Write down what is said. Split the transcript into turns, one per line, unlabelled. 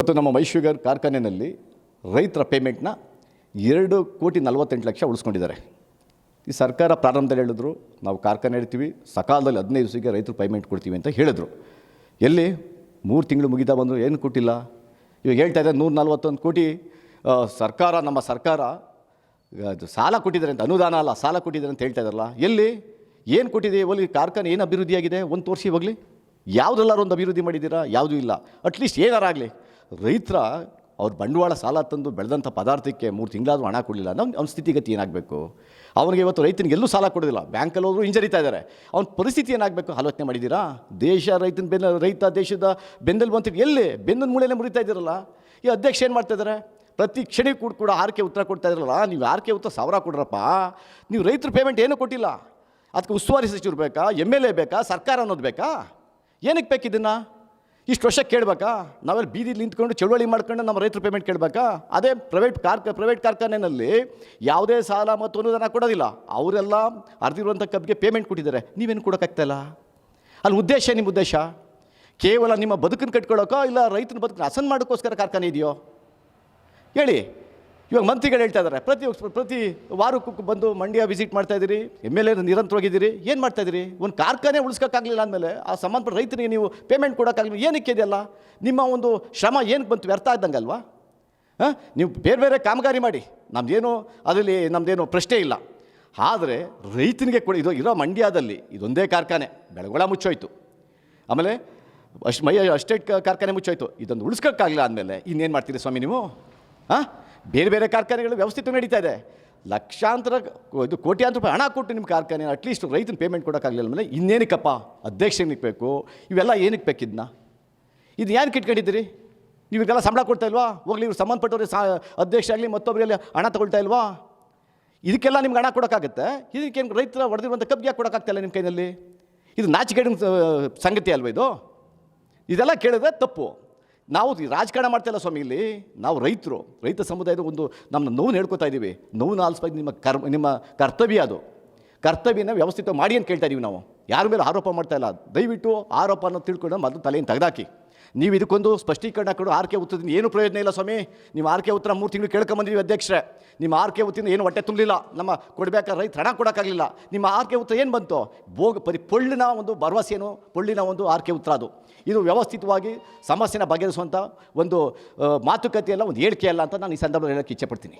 ಇವತ್ತು ನಮ್ಮ ಮೈಶುಗರ್ ಕಾರ್ಖಾನೆಯಲ್ಲಿ ರೈತರ ಪೇಮೆಂಟ್ನ 2,48,00,000 ಉಳಿಸ್ಕೊಂಡಿದ್ದಾರೆ. ಈ ಸರ್ಕಾರ ಪ್ರಾರಂಭದಲ್ಲಿ ಹೇಳಿದ್ರು ನಾವು ಕಾರ್ಖಾನೆ ಇಡ್ತೀವಿ, ಸಕಾಲದಲ್ಲಿ 15 ದಿವಸಕ್ಕೆ ರೈತರು ಪೇಮೆಂಟ್ ಕೊಡ್ತೀವಿ ಅಂತ ಹೇಳಿದ್ರು. ಎಲ್ಲಿ 3 ತಿಂಗಳು ಮುಗಿತಾ ಬಂದರು, ಏನು ಕೊಟ್ಟಿಲ್ಲ. ಇವಾಗ ಹೇಳ್ತಾ ಇದ್ದಾರೆ 141 ಕೋಟಿ ನಮ್ಮ ಸರ್ಕಾರ ಸಾಲ ಕೊಟ್ಟಿದ್ದಾರೆ ಅಂತ, ಅನುದಾನ ಅಲ್ಲ ಸಾಲ ಕೊಟ್ಟಿದ್ದಾರೆ ಅಂತ ಹೇಳ್ತಾ ಇದ್ದಾರಲ್ಲ. ಎಲ್ಲಿ ಏನು ಕೊಟ್ಟಿದೆ? ಇವಾಗ ಕಾರ್ಖಾನೆ ಏನು ಅಭಿವೃದ್ಧಿಯಾಗಿದೆ? ಒಂದು ತೋರಿಸಿ ಇವಾಗಲಿ. ಯಾವುದೆಲ್ಲರೂ ಒಂದು ಅಭಿವೃದ್ಧಿ ಮಾಡಿದ್ದೀರಾ? ಯಾವುದೂ ಇಲ್ಲ. ಅಟ್ಲೀಸ್ಟ್ ಏನಾರಾಗಲಿ ರೈತರ ಅವ್ರ ಬಂಡವಾಳ ಸಾಲ ತಂದು ಬೆಳೆದಂಥ ಪದಾರ್ಥಕ್ಕೆ 3 ತಿಂಗಳಾದರೂ ಹಣ ಕೊಡಲಿಲ್ಲ. ಅವ್ನ ಸ್ಥಿತಿಗತಿ ಏನಾಗಬೇಕು? ಅವನಿಗೆ ಇವತ್ತು ರೈತನಿಗೆ ಎಲ್ಲೂ ಸಾಲ ಕೊಡೋದಿಲ್ಲ, ಬ್ಯಾಂಕಲ್ಲಿ ಹೋದ್ರು ಹಿಂಜರಿತಾ ಇದ್ದಾರೆ. ಅವ್ನ ಪರಿಸ್ಥಿತಿ ಏನಾಗಬೇಕು ಆಲೋಚನೆ ಮಾಡಿದ್ದೀರಾ? ರೈತ ದೇಶದ ಬೆನ್ನಲ್ಲಿ ಬಂತು, ಎಲ್ಲಿ ಬೆನ್ನದ ಮೂಳೆಯಲ್ಲೇ ಮುರಿತಾ ಇದ್ದೀರಲ್ಲ. ಈ ಅಧ್ಯಕ್ಷ ಏನು ಮಾಡ್ತಾಯಿದ್ದಾರೆ? ಪ್ರತಿ ಕ್ಷಣಕ್ಕೂ ಕೂಡ ಆರ್ಕೆ ಉತ್ತರ ಕೊಡ್ತಾ ಇದ್ರಲ್ಲ. ನೀವು ಆರ್ಕೆ ಉತ್ತರ 1000 ಕೊಡ್ರಪ್ಪ, ನೀವು ರೈತರ ಪೇಮೆಂಟ್ ಏನೂ ಕೊಟ್ಟಿಲ್ಲ. ಅದಕ್ಕೆ ಉಸ್ತುವಾರಿ ಸಚಿವರು ಬೇಕಾ? MLA ಬೇಕಾ? ಸರ್ಕಾರ ಅನ್ನೋದು ಬೇಕಾ? ಏನಕ್ಕೆ ಬೇಕಿದ್ದನ್ನು? ಇಷ್ಟು ವರ್ಷ ಕೇಳಬೇಕಾ? ನಾವೆಲ್ಲ ಬೀದಿಲಿ ನಿಂತ್ಕೊಂಡು ಚಳುವಳಿ ಮಾಡ್ಕೊಂಡು ನಮ್ಮ ರೈತರ ಪೇಮೆಂಟ್ ಕೇಳಬೇಕಾ? ಅದೇ ಪ್ರೈವೇಟ್ ಕಾರ್ಖಾನೆಯಲ್ಲಿ ಯಾವುದೇ ಸಾಲ ಮತ್ತು ಅನುದಾನ ಕೊಡೋದಿಲ್ಲ. ಅವರೆಲ್ಲ ಅರ್ದಿರುವಂಥ ಕಬ್ಬಿಗೆ ಪೇಮೆಂಟ್ ಕೊಟ್ಟಿದ್ದಾರೆ, ನೀವೇನು ಕೊಡೋಕ್ಕಾಗ್ತಾಯಿಲ್ಲ. ಅಲ್ಲಿ ಉದ್ದೇಶ, ನಿಮ್ಮ ಉದ್ದೇಶ ಕೇವಲ ನಿಮ್ಮ ಬದುಕನ್ನು ಕಟ್ಕೊಳ್ಳೋಕೋ ಇಲ್ಲ ರೈತನ ಬದುಕನ್ನು ಹಸನ್ ಮಾಡೋಕ್ಕೋಸ್ಕರ ಕಾರ್ಖಾನೆ ಇದೆಯೋ ಹೇಳಿ. ಇವಾಗ ಮಂತ್ರಿಗಳು ಹೇಳ್ತಾ ಇದ್ದಾರೆ ಪ್ರತಿ ವಾರಕ್ಕೂ ಬಂದು ಮಂಡ್ಯ ವಿಸಿಟ್ ಮಾಡ್ತಾಯಿದ್ದೀರಿ, MLA ನಿರಂತರವಾಗಿದ್ದೀರಿ. ಏನು ಮಾಡ್ತಾಯಿದ್ದೀರಿ? ಒಂದು ಕಾರ್ಖಾನೆ ಉಳಿಸ್ಕೋಕ್ಕಾಗಲಿಲ್ಲ ಅಂದಮೇಲೆ ಆ ಸಂಬಂಧಪಟ್ಟ ರೈತರಿಗೆ ನೀವು ಪೇಮೆಂಟ್ ಕೊಡೋಕ್ಕಾಗಲಿಲ್ಲ. ಏನಕ್ಕೆ ಇದೆಯಲ್ಲ? ನಿಮ್ಮ ಒಂದು ಶ್ರಮ ಏನಕ್ಕೆ ಬಂತು? ವ್ಯರ್ಥ ಇದ್ದಂಗೆ ಅಲ್ವಾ? ನೀವು ಬೇರೆ ಕಾಮಗಾರಿ ಮಾಡಿ, ನಮ್ಮದೇನು ಅದರಲ್ಲಿ ನಮ್ಮದೇನು ಪ್ರಶ್ನೆ ಇಲ್ಲ. ಆದರೆ ರೈತನಿಗೆ ಕೊಡಿ. ಇದು ಇರೋ ಮಂಡ್ಯದಲ್ಲಿ ಇದೊಂದೇ ಕಾರ್ಖಾನೆ, ಬೆಳಗೊಳ ಮುಚ್ಚೋಯ್ತು, ಆಮೇಲೆ ಅಸ್ಟೇಟ್ ಕಾರ್ಖಾನೆ ಮುಚ್ಚೋಯ್ತು. ಇದೊಂದು ಉಳಿಸ್ಕೋಕ್ಕಾಗಲಿಲ್ಲ ಅಂದಮೇಲೆ ಇನ್ನೇನು ಮಾಡ್ತೀರಿ ಸ್ವಾಮಿ ನೀವು? ಬೇರೆ ಕಾರ್ಖಾನೆಗಳು ವ್ಯವಸ್ಥಿತ ನಡೀತಾ ಇದೆ. ಲಕ್ಷಾಂತರ ಕೋಟ್ಯಾಂತರ ರೂಪಾಯಿ ಹಣ ಕೊಟ್ಟು ನಿಮ್ಮ ಕಾರ್ಖಾನೆ ಅಟ್ಲೀಸ್ಟ್ ರೈತನ ಪೇಮೆಂಟ್ ಕೊಡೋಕ್ಕಾಗಲಿಲ್ಲ ಮೇಲೆ ಇನ್ನೇನಕ್ಕಪ್ಪ ಅಧ್ಯಕ್ಷನಿಗೆ ಬೇಕು? ಇವೆಲ್ಲ ಏನಕ್ಕೆ ಬೇಕಿದ್ನ? ಇದು ಏನಕ್ಕೆ ಇಟ್ಕೊಂಡಿದ್ದೀರಿ? ನೀವು ಈಗೆಲ್ಲ ಸಂಬಳ ಕೊಡ್ತಾ ಇಲ್ವಾ? ಹೋಗ್ಲಿ, ಇವ್ರು ಸಂಬಂಧಪಟ್ಟವ್ರಿಗೆ ಅಧ್ಯಕ್ಷ ಆಗಲಿ ಮತ್ತೊಬ್ಬರಲ್ಲಿ ಹಣ ತಗೊಳ್ತಾ ಇಲ್ವಾ? ಇದಕ್ಕೆಲ್ಲ ನಿಮ್ಗೆ ಹಣ ಕೊಡೋಕ್ಕಾಗುತ್ತೆ? ಇದಕ್ಕೇನು ರೈತರ ಹೊಡೆದಿರುವಂಥ ಕಬ್ಬಿಗೆ ಯಾಕೆ ನಿಮ್ಮ ಕೈಯಲ್ಲಿ? ಇದು ನಾಚಿಕೆಡಿನ ಸಂಗತಿ ಅಲ್ವ ಇದು? ಇದೆಲ್ಲ ಕೇಳಿದ್ರೆ ತಪ್ಪು. ನಾವು ರಾಜಕಾರಣ ಮಾಡ್ತಾಯಿಲ್ಲ ಸ್ವಾಮಿ. ಇಲ್ಲಿ ನಾವು ರೈತ ಸಮುದಾಯದ ಒಂದು ನಮ್ಮ ನೋವು ಹೇಳ್ಕೊತಾ ಇದ್ದೀವಿ. ನೋವು ಆಲಿಸ್ಬೇಕು. ನಿಮ್ಮ ಕರ್ತವ್ಯ ಅದು. ಕರ್ತವ್ಯನ ವ್ಯವಸ್ಥಿತ ಮಾಡಿ ಅಂತ ಕೇಳ್ತಾ ಇದ್ದೀವಿ ನಾವು. ಯಾರ ಮೇಲೆ ಆರೋಪ ಮಾಡ್ತಾಯಿಲ್ಲ. ದಯವಿಟ್ಟು ಆರೋಪನ ತಿಳ್ಕೊಂಡು ಮೊದಲು ತಲೆಯನ್ನು ತೆಗೆದಾಕಿ. ನೀವು ಇದಕ್ಕೊಂದು ಸ್ಪಷ್ಟೀಕರಣ ಕೊಡು. ಆರ್ಕೆ ಉತ್ತರದಿಂದ ಏನು ಪ್ರಯೋಜನ ಇಲ್ಲ ಸ್ವಾಮಿ. ನಿಮ್ಮ ಆರ್ಕೆ ಉತ್ತರ 3 ತಿಂಗಳು ಕೇಳ್ಕೊಂಬಂದಿದ್ದೀವಿ ಅಧ್ಯಕ್ಷರೇ. ನಿಮ್ಮ ಆರ್ಕೆ ಉತ್ತರದಿಂದ ಏನು ಹೊಟ್ಟೆ ತುಂಬಲಿಲ್ಲ, ನಮ್ಮ ಕೊಡಬೇಕಾದ್ರೆ ರೈತ ಹಣ ಕೊಡೋಕ್ಕಾಗಲಿಲ್ಲ. ನಿಮ್ಮ ಆರ್ಕೆ ಉತ್ತರ ಏನು ಬಂತು? ಪೊಳ್ಳಿನ ಒಂದು ಭರವಸೆಯನ್ನು, ಪೊಳ್ಳಿನ ಒಂದು ಆರ್ಕೆ ಉತ್ತರ ಅದು. ಇದು ವ್ಯವಸ್ಥಿತವಾಗಿ ಸಮಸ್ಯೆನ ಬಗೆಹರಿಸುವಂಥ ಒಂದು ಮಾತುಕತೆಯಲ್ಲ, ಒಂದು ಹೇಳಿಕೆ ಅಲ್ಲ ಅಂತ ನಾನು ಈ ಸಂದರ್ಭದಲ್ಲಿ ಹೇಳೋಕ್ಕೆ ಇಚ್ಛೆಪಡ್ತೀನಿ.